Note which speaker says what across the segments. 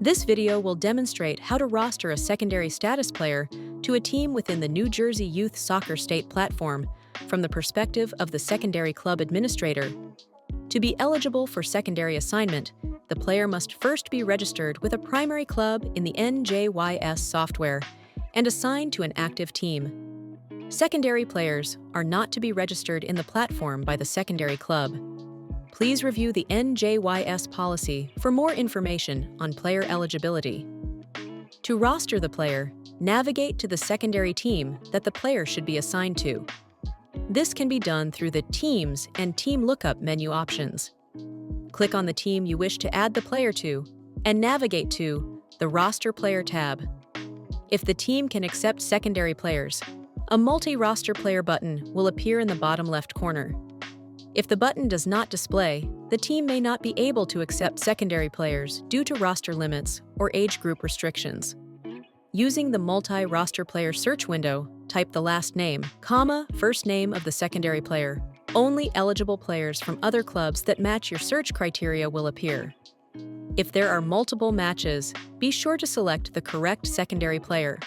Speaker 1: This video will demonstrate how to roster a secondary status player to a team within the New Jersey Youth Soccer State platform from the perspective of the secondary club administrator. To be eligible for secondary assignment, the player must first be registered with a primary club in the NJYS software and assigned to an active team. Secondary players are not to be registered in the platform by the secondary club. Please review the NJYS policy for more information on player eligibility. To roster the player, navigate to the secondary team that the player should be assigned to. This can be done through the Teams and Team Lookup menu options. Click on the team you wish to add the player to and navigate to the Roster Player tab. If the team can accept secondary players, a Multi-Roster Player button will appear in the bottom left corner. If the button does not display, the team may not be able to accept secondary players due to roster limits or age group restrictions. Using the Multi-Roster Player search window, type the last name, first name of the secondary player. Only eligible players from other clubs that match your search criteria will appear. If there are multiple matches, be sure to select the correct secondary player.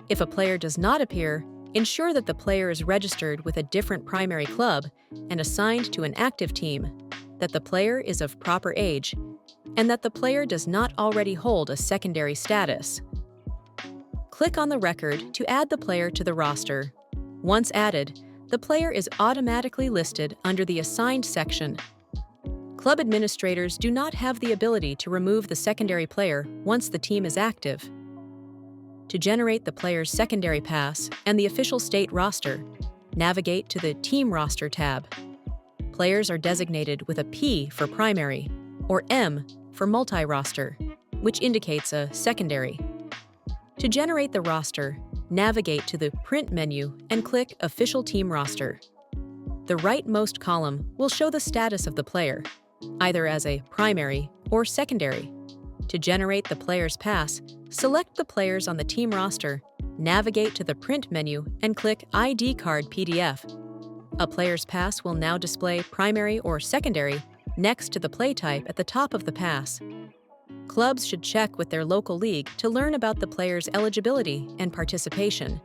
Speaker 1: If a player does not appear, ensure that the player is registered with a different primary club and assigned to an active team, that the player is of proper age, and that the player does not already hold a secondary status. Click on the record to add the player to the roster. Once added, the player is automatically listed under the Assigned section. Club administrators do not have the ability to remove the secondary player once the team is active. To generate the player's secondary pass and the official state roster, navigate to the Team Roster tab. Players are designated with a P for primary or M for multi-roster, which indicates a secondary. To generate the roster, navigate to the Print menu and click Official Team Roster. The rightmost column will show the status of the player, either as a primary or secondary. To generate the player's pass, select the players on the team roster, navigate to the Print menu, and click ID Card PDF. A player's pass will now display primary or secondary next to the play type at the top of the pass. Clubs should check with their local league to learn about the player's eligibility and participation.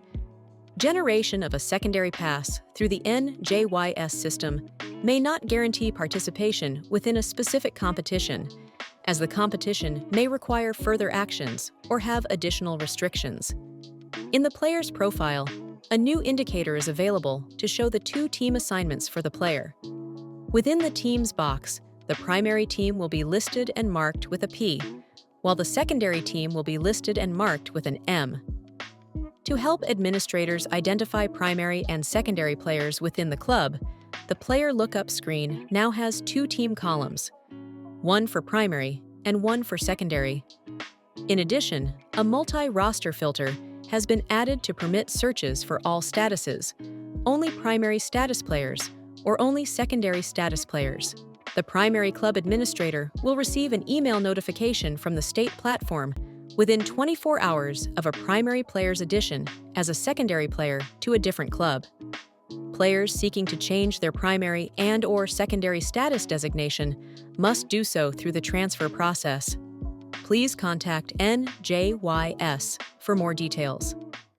Speaker 1: Generation of a secondary pass through the NJYS system may not guarantee participation within a specific competition, as the competition may require further actions or have additional restrictions. In the player's profile, a new indicator is available to show the two team assignments for the player. Within the Teams box, the primary team will be listed and marked with a P, while the secondary team will be listed and marked with an M. To help administrators identify primary and secondary players within the club, the Player Lookup screen now has two team columns, one for primary and one for secondary. In addition, a multi-roster filter has been added to permit searches for all statuses, only primary status players, or only secondary status players. The primary club administrator will receive an email notification from the state platform within 24 hours of a primary player's addition as a secondary player to a different club. Players seeking to change their primary and/or secondary status designation must do so through the transfer process. Please contact NJYS for more details.